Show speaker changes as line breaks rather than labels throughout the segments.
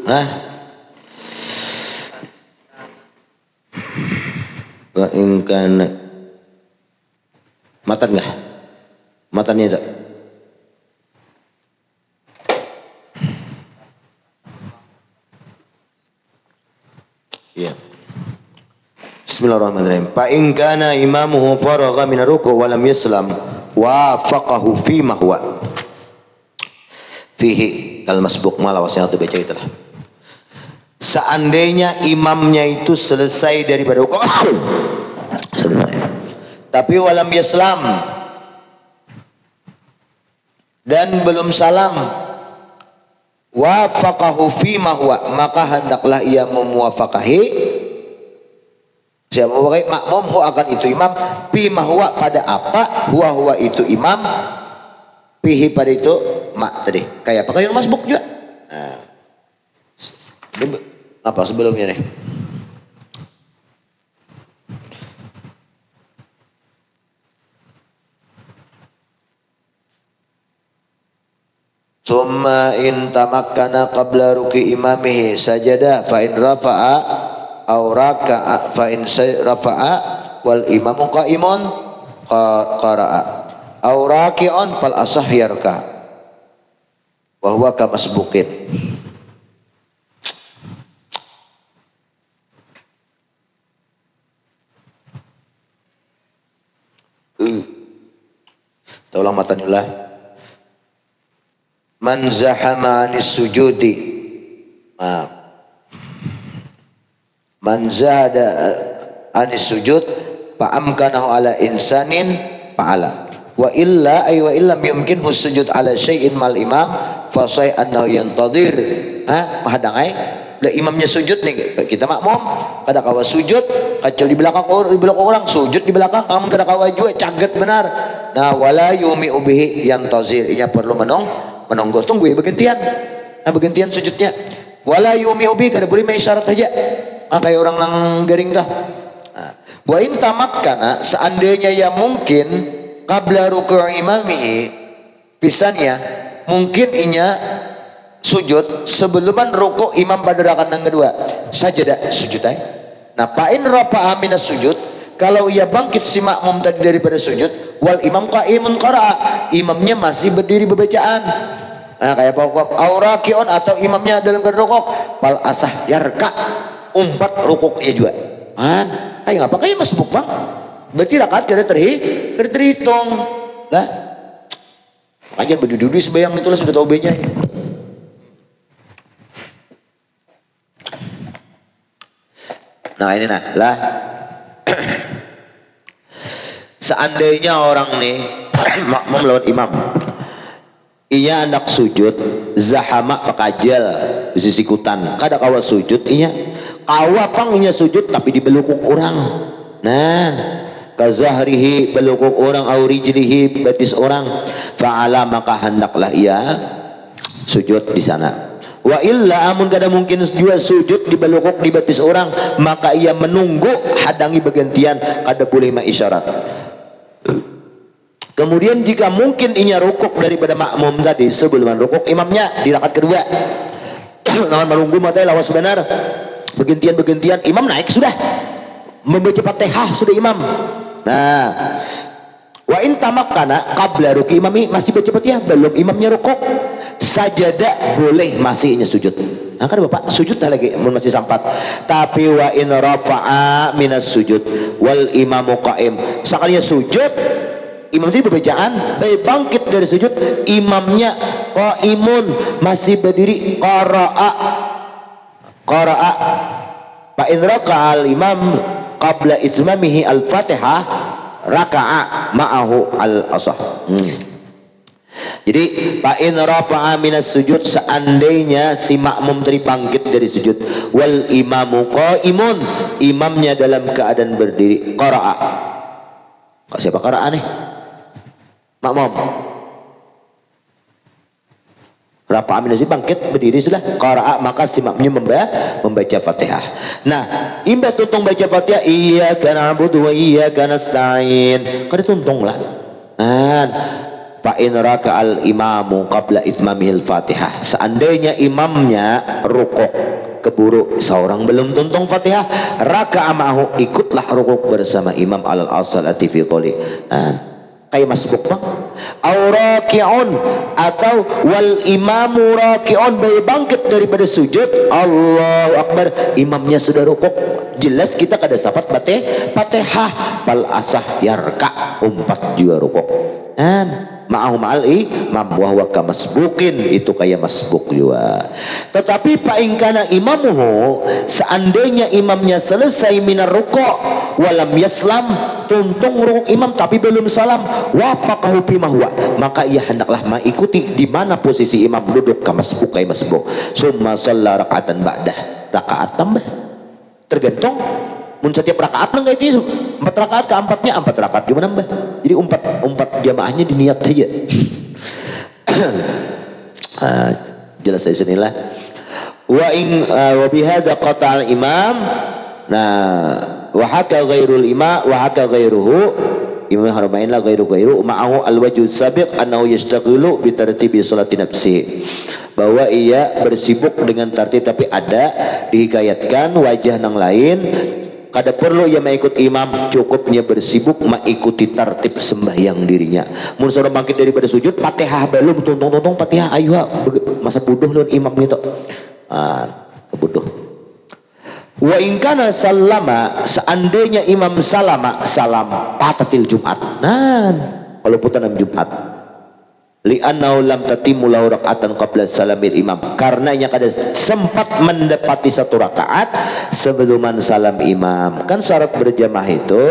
Nah, wa in kana matan enggak? Matannya itu. Iya. Bismillahirrahmanirrahim. Fa in kana imamuhu faragha min ruku' wa lam yaslam wafaqahu fi ma huwa fihi kal masbuq malah wasiatu baca itulah. Seandainya imamnya itu selesai daripada rukuk selesai, tapi walam yaslam dan belum salam, wafaqahu fi ma huwa, maka hendaklah ia memuafakahi siapa makmum hu akan itu imam, fi ma huwa pada apa, huwa itu imam, fihi pada itu mak tadi. Kayak apa? Kayak masbuk juga. Nah, apa sebelumnya nih? Summa in tamakkana qabla ruki imamihi sajada fa in rafa'a aw raka'a fa in rafa'a wal imamu qa'imun qara'a aw raki'un fal asah yarka wa huwa kamasbukin. Taulah matanillah. Man zahama anis sujudi, man zada anis sujud fa amkanahu ala insanin fa'ala wa illa ay wa illam yumkinhu sujud ala syai'in mal imam fa say annahu yantadhir. Mahadangai da imamnya sujud nih, kita makmum kada kawa sujud kacau di belakang orang sujud di belakang, kamu kada kawa juga caget benar. Nah wala yumi ubihi yantazir, ia perlu menunggu tunggu ya bergantian. Nah bergantian sujudnya. Wala yumi ubi kada boleh main isyarat aja. Kayak orang nang garing dah. Nah, wa in tamakkana seandainya ya mungkin qabla ruku' imamihi pisannya mungkin inya sujud sebelum ruku' imam pada rakaat yang kedua sajadah sujud ay. Nah fa in rafa'a minas sujud, kalau ia bangkit si makmum tadi daripada sujud, wal imam qa'imun qara'a, imamnya masih berdiri bacaan. Nah kayak pokok aurakion atau imamnya dalam keadaan rukuk, fal asah yarka, umpat rukuknya juga. Ayo ngapa kayak masbuk bang? Berarti rakaat kada terhitung. Lah, aja berduduk sebayang itulah sudah tahu B-nya. Nah ini nah lah. Seandainya orang nih makmum lawan imam, ia hendak sujud, zahama pakajal sisikutan, kada kawa sujud inya, kawa pang inya sujud tapi di belukuk orang. Nah, kazahrihi belukuk orang, aurijlihi batis orang, fa'ala maka hendaklah ia sujud di sana. Wa illa amun kada mungkin juga sujud di belukuk di batis orang, maka ia menunggu hadangi bergantian, kada boleh maisyarat. Kemudian jika mungkin inya rukuk daripada makmum tadi sebelum rukuk imamnya di rakaat kedua, namun menunggu matanya lawas benar bergantian imam naik sudah membaca Fatihah sudah imam. Nah wa in tamakkana qabla ruki imami masih baca Fatihah belum imamnya rukuk sajadah boleh masih inya sujud. Nah kan bapak sujud dah lagi masih sampat, tapi wa in rafa'a minas sujud wal imamu qa'im, sekalinya sujud imam itu berbacaan baik bangkit dari sujud imamnya qa'imun masih berdiri qara'a fa in raka'al imam qabla itmamihi al-fatihah raka'a ma'ahu al-asah. Jadi fa in rafa'a minas sujud, seandainya si makmum tadi bangkit dari sujud wal imamu qa'imun, imamnya dalam keadaan berdiri, qara'a. Kok siapa qara'a nih? Makmum. Rafa'a minas sujud bangkit berdiri sudah, qara'a maka si makmumnya membaca Fatihah. Nah, imba tuntung baca Fatihah, iyyaka na'budu wa iyyaka nasta'in. Kada tuntung lah. fa in raka'al imamu qabla itmamil Fatihah, seandainya imamnya rukuk keburu seorang belum tuntung Fatihah, raka'a ma'hu, ikutlah rukuk bersama imam alal asalati fi qouli, kayak masbuk bang, au raki'un, atau wal imamu raki'un, bayi bangkit daripada sujud, Allahu akbar, imamnya sudah rukuk, jelas kita kada sapat Fatihah, bal asah yarka, umpat juga rukuk, ma'ahu ma'al imam wa huwa kamasbukin, itu kayak masbuk juga. Tetapi fa in kana imamuhu, seandainya imamnya selesai minar ruku' walam yaslam, tuntung rukuk imam tapi belum salam, wafaqahu bima huwa, maka ia hendaklah mengikuti di mana posisi imam duduk, kamasbuk kayak masbuk, summa shalla raka'atan ba'dah, rakaat tambah, tergantung mun setiap rakaat nang itu 4 rakaat ke 4-nya 4 rakaat gimana mbah, jadi umpat jamaahnya diniat saja. Jelas dari sinilah wa in wa bihadza qata'al imam, nah wa haka ghairul imam wa haka ghairuhu, imam haramain la ghairu ma'ahu al-wajhu sabiq annahu yashtaghilu bi tartibi sholati nafsi, bahwa ia bersibuk dengan tertib, tapi ada dihikayatkan wajah nang lain kada perlu ia mengikut imam, cukupnya bersibuk mengikuti tertib sembahyang dirinya. Mun seorang bangkit daripada sujud, Fatihah belum, tuntung Fatihah, ayo masa bodoh lawan imam gitu, bodoh. Wa in kana sallama, seandainya imam salam patatil Jumat, kalau putan Jumat, li'annahu lam tatimmu lahu raka'atan qabla salamil imam, karenanya kada sempat mendapati 1 rakaat sebelum salam imam. Kan syarat berjamaah itu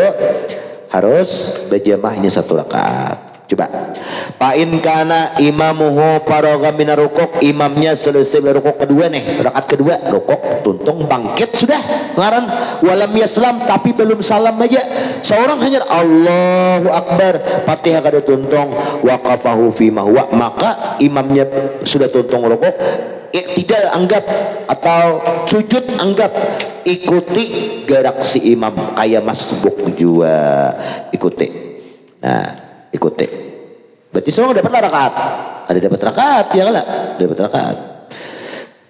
harus berjamaahnya 1 rakaat. Coba, fa in kana imamuhu faragha minar rukuk, imamnya selesai rukuk kedua nih, rakaat kedua rukuk, tuntung bangkit sudah ngaran, walam yaslam, tapi belum salam aja, seorang hanya Allahu akbar, Fatihah kada tuntung, waqafahu fi mahwa, maka imamnya sudah tuntung rukuk, tidak anggap atau sujud anggap, ikuti gerak si imam kayak masbuk juga, ikuti. Nah, ikuti, berarti semua dapat rakaat, ada dapat rakaat ya lah, dapat rakaat.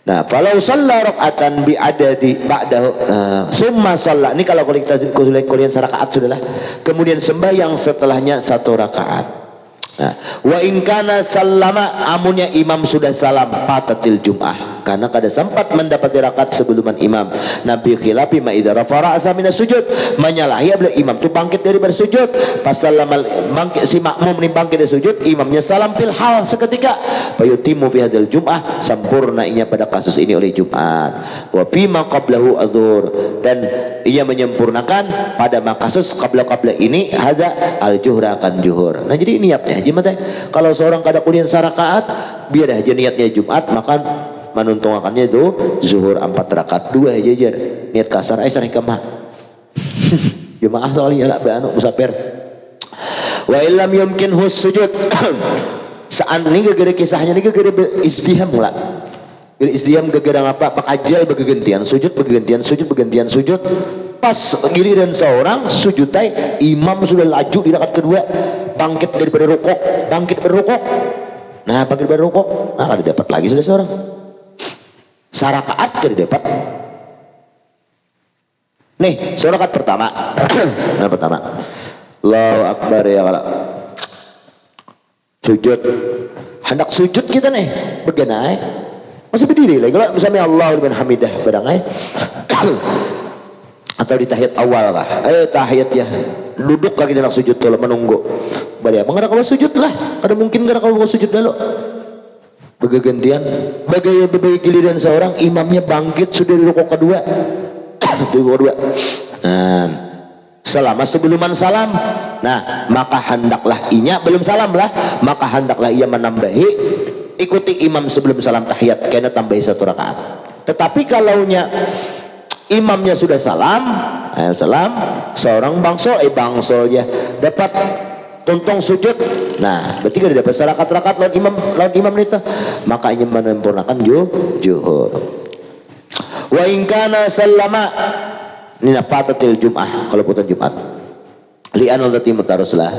Nah, falau shalla raka'atan bi adadi ba'dahu, summa shalla, ini kalau kita kuliah rakaat sudahlah, kemudian sembahyang setelahnya 1 rakaat. Nah, wa in kana sallama, amunnya imam sudah salam, patatil jum'ah, karena kada sempat mendapati rakaat sebelum imam. Nabi khilafi ma idza rafa'a minas sujud, menyalahi bila imam tu bangkit dari bersujud, pas salamal bangkit si makmum ni bangkit dari sujud, imamnya salam fil hal seketika, fayutimu fi hadzal jum'ah, sempurnanya pada kasus ini oleh Jumat. Wa fi ma qablahu adzhur, dan ia menyempurnakan pada kasus qabla ini hadza al-juhra akan juhur. Nah, jadi niatnya gimana? Kalau seorang kada kuliah sarakaat, biar aja niatnya Jumat, maka menuntungannya itu zuhur 4 rakaat 2 aja, niat kasar ai sareng kemah. Jemaah soalnya lah anu musafir. Wa illam yumkin sujud. Saan ini gara-gara kisahnya ini gara-gara izdiham lah. Izdiham gara-gara apa? Pakajal bergantian sujud, bergantian sujud. Pas giliran seorang sujud imam sudah laju di rakaat kedua, bangkit daripada rukuk, nah bangkit daripada rukuk, nah kada dapat lagi sudah seorang sarakaat, kada dapat nih sarakaat pertama. Nah, pertama Allahu akbar ya Allah, sujud, hendak sujud kita nih beganai masih berdiri lagi, kalau misalnya Allahu liman hamidah badangai atau di tahiyat awal lah, tahiyat ya duduk kaki nak sujud tuh menunggu balik apa, kalau sujud lah, kada mungkin kalau sujud dulu bergantian bagai giliran seorang imamnya bangkit sudah di rukuk kedua, nah selama sebelum salam, nah maka hendaklah inya belum salam lah, maka hendaklah ia menambahi ikuti imam sebelum salam tahiyat, kena tambahi 1 rakaat. Tetapi kalaunya imamnya sudah salam, seorang bangsol ya dapat tuntung sujud, nah berarti kada dapat rakaat lawan imam itu, maka ingin menyempurnakan juhur. Wa in kana sallama, ini patatil jum'ah, kalau putan Jumat li'anul tati mutaruslah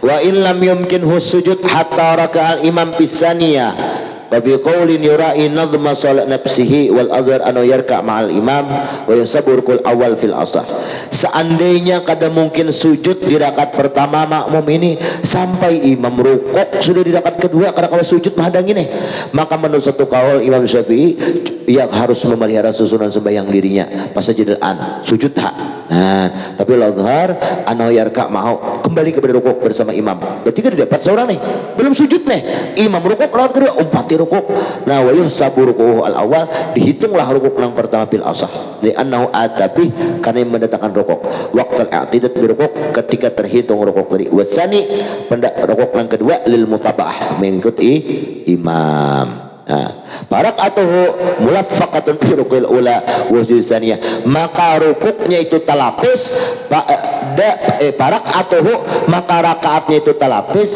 wa in lam yumkinhu sujud hatta raka'al imam pisaniyah wa bi qaulin yura'i nadhma salat nafsihi wal adhar anu yarka ma'al imam wa yusabur kul awal fil asah. Seandainya kada mungkin sujud di rakaat pertama makmum ini sampai imam rukuk sudah di rakaat kedua, karena kalau sujud menghadang ini, maka menurut satu kaul Imam Syafi'i yang harus memelihara susunan sembahyang dirinya pas sajdaan sujud hak. Nah, tapi al-adhar anu yarka mau kembali kepada rukuk bersama imam. Berarti kan dapat seorang nih belum sujud nih, imam rukuk lawan kedua umpati rukuk. Nah, wa yuhsabu ruku'uhu al-awwal, dihitunglah rukuk yang pertama bil asah li annahu atabi, karena yang mendatangkan rukuk waqtal i'tidad bi rukuk, ketika terhitung rukuk tadi. Wasani pendak rukuk yang kedua lil mutabaah, mengikuti imam. Parak atau mulaffaqatun fi rukul ula wa saniyah, maka rukuknya itu talapis parak atau maka rakaatnya itu talapis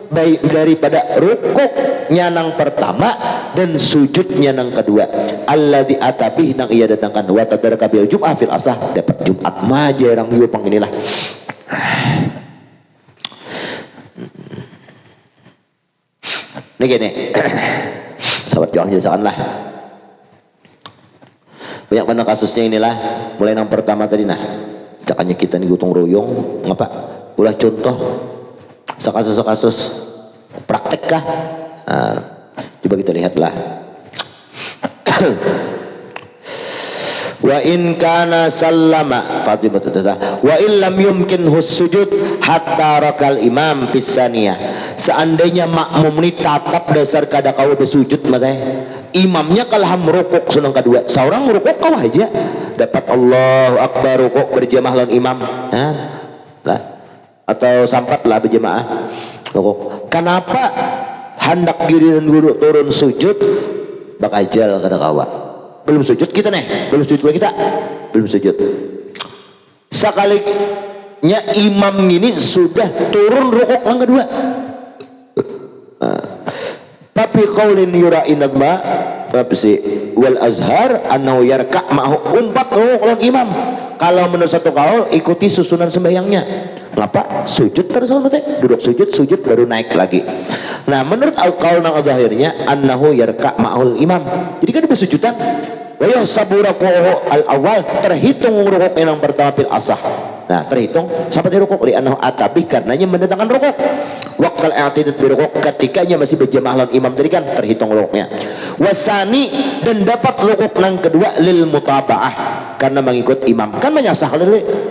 baik daripada rukuknya nang pertama dan sujudnya nang kedua. Alladzi atabi nang ia datangkan wa tadaraka bil jum'ah fil asah, dapat Jumat maja orang juga pang inilah. Ini gini. Sahabat juang jelaskan lah. Banyak mana kasusnya inilah. Mulai yang pertama tadi nah, jakanya kita nih gotong royong ngapa? Ulah contoh sekasus praktek kah? Nah, coba kita lihatlah. Wa in kana sallama Fatimah wa in lam yumkin sujud hatta rakal imam pisaniyah. Seandainya makmum ini tatap dasar kada kau bersujud matanya, imamnya kalah merukuk senang kedua, seorang merukuk kau aja dapat Allahu Akbar rukuk berjamaah lawan imam. Nah, lah atau sampatlah berjamaah rukuk. Kenapa hendak giliran guru turun sujud bakajal kada kawa? Belum sujud kita nih, belum sujud kita, belum sujud. Sekalinya imam ini sudah turun rukuk yang kedua. Tapi qaulin yura'in nadma fabsi wal azhar annahu yarka ma'hu umpat rukuk imam. Kalau menurut satu kaul ikuti susunan sembahyangnya. Ngapa? Sujud terus duduk sujud baru naik lagi. Nah, menurut kaul nang zahirnya annahu yarka ma'hul imam. Jadi kan bersujudan. Wa yahsabu ruku'uhu al-awwal, terhitung rukuk yang pertama fil asah. Nah, terhitung sampai rukuk li annahu atabi, karenanya mendatangkan rukuk. Waqtal i'tidad bi rukuk, ketikanya masih berjamaah lawan imam tadi kan terhitung rukuknya. Wasani, dan dapat rukuk yang kedua lil mutabaah, karena mengikut imam. Kan menyasah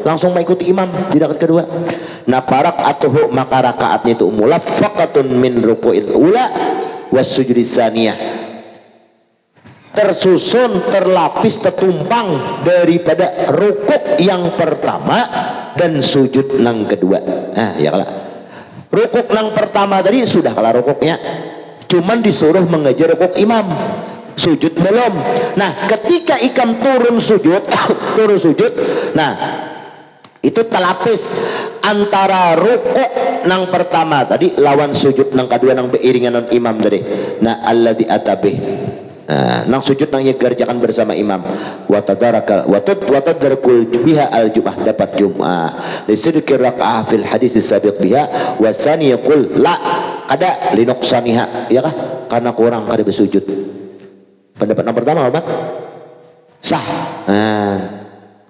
langsung mengikuti imam di rakaat kedua. Nah, parak atuhu, maka rakaatnya itu mulaffaqatun min ruku'il ula was sujudis saniyah, tersusun, terlapis, tertumpang daripada rukuk yang pertama dan sujud yang kedua. Nah, ya kalah. Rukuk yang pertama tadi sudah kalah rukuknya, cuman disuruh mengejar rukuk imam, sujud belum. Nah, ketika ikam turun sujud, nah itu terlapis antara rukuk yang pertama tadi lawan sujud yang kedua yang beriringan dengan imam tadi. Nah, alladzi atabih, nah, nang sujud nang nyegerjakan bersama imam wa tadarkul biha al jum'ah, dapat jum'ah li sidqi raka'ah fil hadis sabiq biha wa sani yaqul la ada linuqsaniha, ya kah? Karena kurang kada bersujud. Pendapat yang pertama apa? Sah. Nah,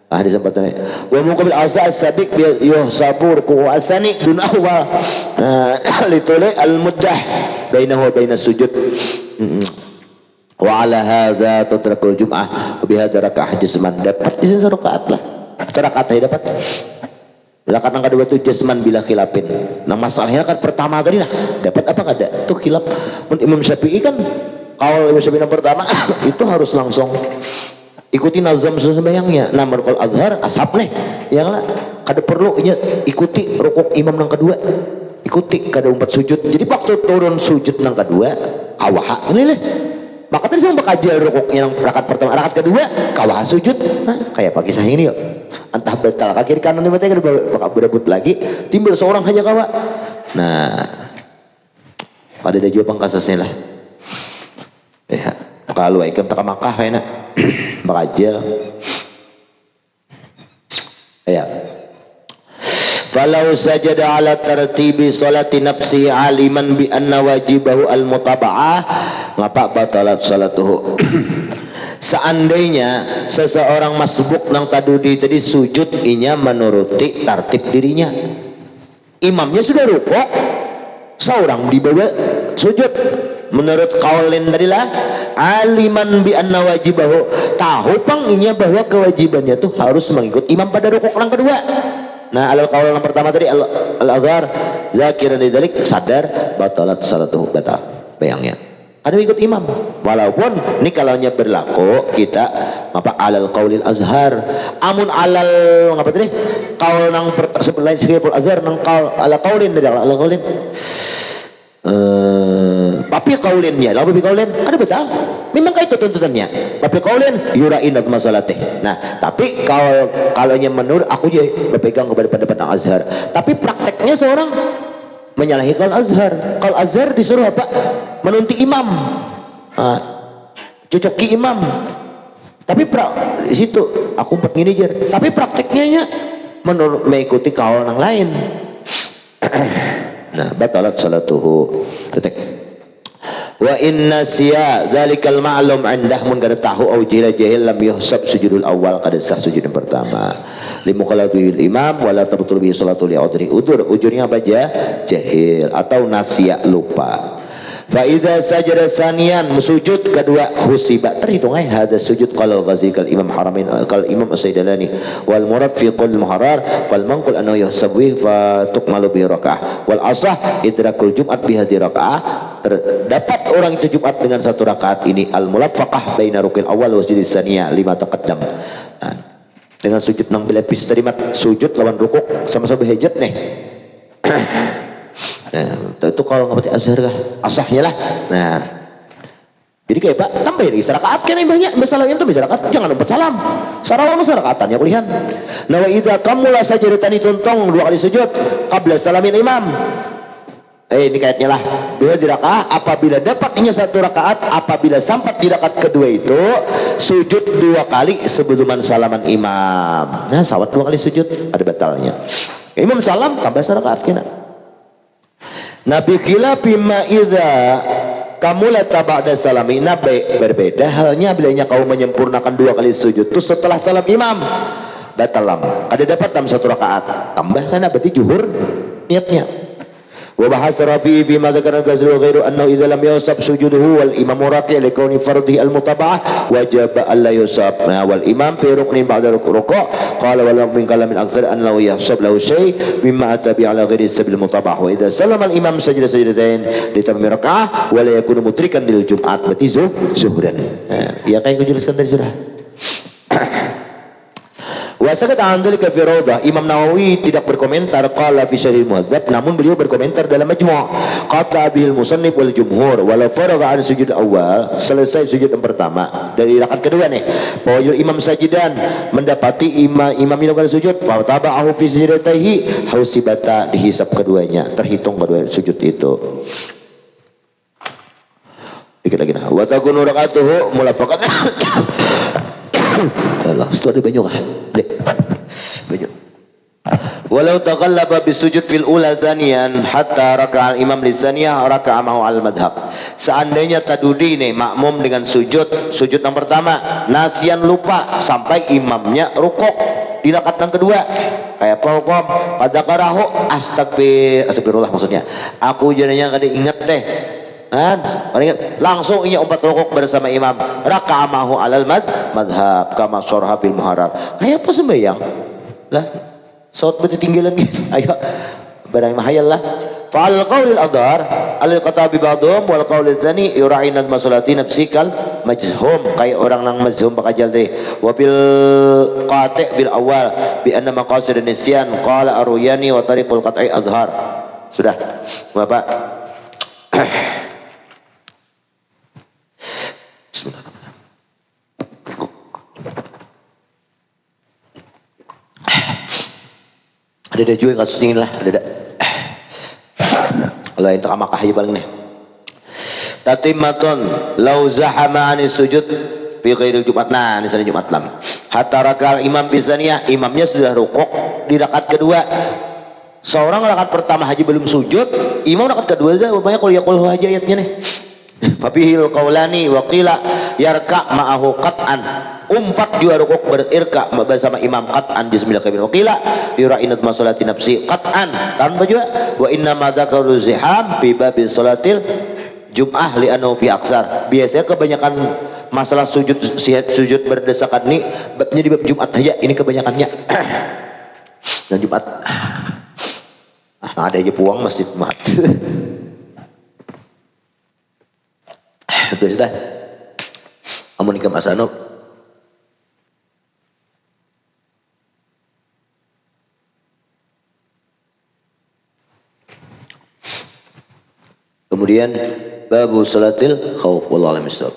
hadis yang pertama wa muqabil asa sabiq bi yuhsabur ku asani dun awal litulai al muddah bainahu wa bainas sujud. Wa ala hadza tutrakul jum'ah wa bihadza raka'ah jisman, dapat di sini rakaat lah. Rakaat aja dapat. Rakaat yang kedua itu jisman bila khilafin. Nah, masalahnya kan pertama tadi nah, dapat apa kada? Itu khilaf. Imam Syafi'i kan kalau Imam Syafi'i yang pertama itu harus langsung ikuti nazam sembahyangnya. Nah, menurut azhar ashab nih, ya lah kada perlu ikuti rukuk imam yang kedua. Ikuti kada umpat sujud. Jadi waktu turun sujud yang kedua awah ini maka tadi saya bakajar rukuk yang rakaat pertama, rakaat kedua kawah sujud. Nah, kayak pagi saya ini yuk, entah betal kaki kanan ini mereka bakal berebut lagi, timbul seorang hanya kawah. Nah, pada dia juga kasusnya lah. Ya, kalau ikam tak Makkah kayaknya bakajar. Ya.
falau sajada ala tartibi salati nafsi aliman bi anna wajibahu al mutaba'ah ngapa batalat salatuhu. Seandainya seseorang masbuk nang tadudi tadi sujud inya menuruti tartib dirinya, imamnya sudah rukuk seorang di bawah sujud, menurut kaulin tadilah aliman bi anna wajibahu, tahu pang inya bahwa kewajibannya tuh harus mengikut imam pada rukuk yang kedua. Nah, alal qaul yang pertama tadi al-azhar zakiran lidzalik sadar batalat salatuhu, batal bayangnya ada ikut imam, walaupun ini kalaunya berlaku kita apa alal qaulil azhar, amun alal apa tadi qaul nang sebelain sekipul azhar nang qaul ala qaulin tadi ala qaulin tapi kaulinnya lalu tapi kaulin ada betul memang kayak itu tuntutannya tapi kaulin yurain masalah teh. Nah tapi kalau menurut aku ya berpegang kepada pendapat Azhar, tapi prakteknya seorang menyalahi kaul Azhar. Kaul Azhar disuruh apa? Menunti imam, cocoki imam. Tapi di situ aku begini jar. Tapi prakteknya menurut mengikuti kaul yang lain. Nah batalat salatuhu. Wa inna siya zalikal ma'lum andah mun kada tahu au jahil lam yuhsab sujudul awal kada sah sujud yang pertama limuqalabil imam wala tabtul bi salatu li udri ujurnya apa aja jahil atau nasiya lupa. Fa idza sajada saniyan sujud kedua husiba terhitung hadza sujud kalau ghazi kal imam haramain kal imam as-saidalani wal murad fi qul muharrar fal manqul annahu yuhsabu fa tuqmalu bi rakaah wal asah idrakul jumat bi hadhihi rakaah. Terdapat orang itu Jumat dengan satu rakaat ini al mulafaqah baina rukil awal wa sujud saniyah lima taqaddam. Nah, dengan sujud nang belepis terima sujud lawan rukuk sama-sama hajat nih. Nah, itu kalau ngerti azhar kah? Asahnya lah. Nah, jadi kayak Pak tambah lagi rakaat kan banyak masalahnya itu bisa rakaat jangan lupa salam. Sarawak masa rakaatannya kulihan. Nah, wa idza kamula sajdatan tuntong dua kali sujud qabla salamin imam. Ini kayaknya lah bila di rakaat apabila dapatnya satu rakaat apabila sampai di rakaat kedua itu sujud dua kali sebelum salaman imam. Nah sawat dua kali sujud ada batalnya. Imam salam tambah rakaat kena. Nabi khilafi ma idza kamula ba'da salami nabi berbeda halnya bilanya kau menyempurnakan dua kali sujud itu setelah salam imam batalam. Ada dapat dalam satu rakaat tambah karena berarti zuhur niatnya. وبحث رفيع فيما ذكر الغزالي وغيره أنه إذا لم يصب سجوده والإمام راكع لكون فرضه المتابعة وجب ألا يصب والإمام في ركن بعد الركوع قال ولو من كلام أكثر أنه يحسب له شيء مما أتى به على غير سبيل المتابعة وإذا سلم الإمام سجد سجدتين لتمام ركعة ولا يكون مدركا للجمعة berarti zuhran. Ya kayak aku jelaskan tadi sudah. Wasakat andal ke Firaudah, Imam Nawawi tidak berkomentar qala fi syarhil muhadzab, namun beliau berkomentar dalam majmu'. Qata bihil musannif wal jumhur walau faragha an sujud awal, selesai sujud yang pertama dari rakaat kedua nih. Bahwa imam sajidan mendapati imam melakukan sujud, wa taba'ahu fi sajdatihi hausibata dihisab keduanya, terhitung kedua sujud itu. Dikit lagi nah. Wa takunu rakaatuhu mulafaqat. Allah, itu ada banyak kah? Banyak. Walau taghallaba bisujud fil ula zaniyan hatta raka'al imam li zaniyah raka'a ma'hu al madhab. Seandainya tadudi nih makmum dengan sujud yang pertama nasian lupa sampai imamnya rukuk di rakaat yang kedua kayak apa hukum pada karahu astagfirullah maksudnya aku jadinya kada ingat teh langsung ini umpat rukuk bersama imam raka'a ma'hu alal madhab kama sorha fil muharrar. Kayak apa sembahyang lah saut berarti tinggalan gitu. Ayo barang mahayal lah fa'al qawlil adhar alil qatabi ba'dhum wal qawlil zani yura'in nadma salati nafsikal majhum kayak orang nang majhum bakajal teh wa bil qati' bil awal bi anna maqasid nisyan qala aruyani wa tariqul qat'i adhar. Sudah Bapak. Bismillahirrahmanirrahim. Ada juga kasus ini lah, ada. Kalau yang tak makah aja paling nih. Tatimmatun lau zahama anis sujud fi ghairil Jumat. Nah, ini Jumat lam. Hatta rakal imam bisaniyah, imamnya sudah rukuk di rakaat kedua. seorang rakaat pertama haji belum sujud, imam rakaat kedua aja banyak qul yaqul aja ayatnya nih. Fabihil qaulani wa qila yarka ma'ahu qat'an. Umpat juga rukuk berirka bersama imam qat'an di sembilan kabir. Wa qila yura'inat masolati nafsi qat'an tanpa juga wa inna ma dzakaru ziham fi babi salatil Jum'ah li'anau fi aksar. Biasanya kebanyakan masalah sujud berdesakan nih babnya di bab Jumat aja, ini kebanyakannya. Dan Jumat ada aja puang masjid Jumat. Sudah. Amun ikam asano. Kemudian babu salatil khauf wallahu a'lam bishawab.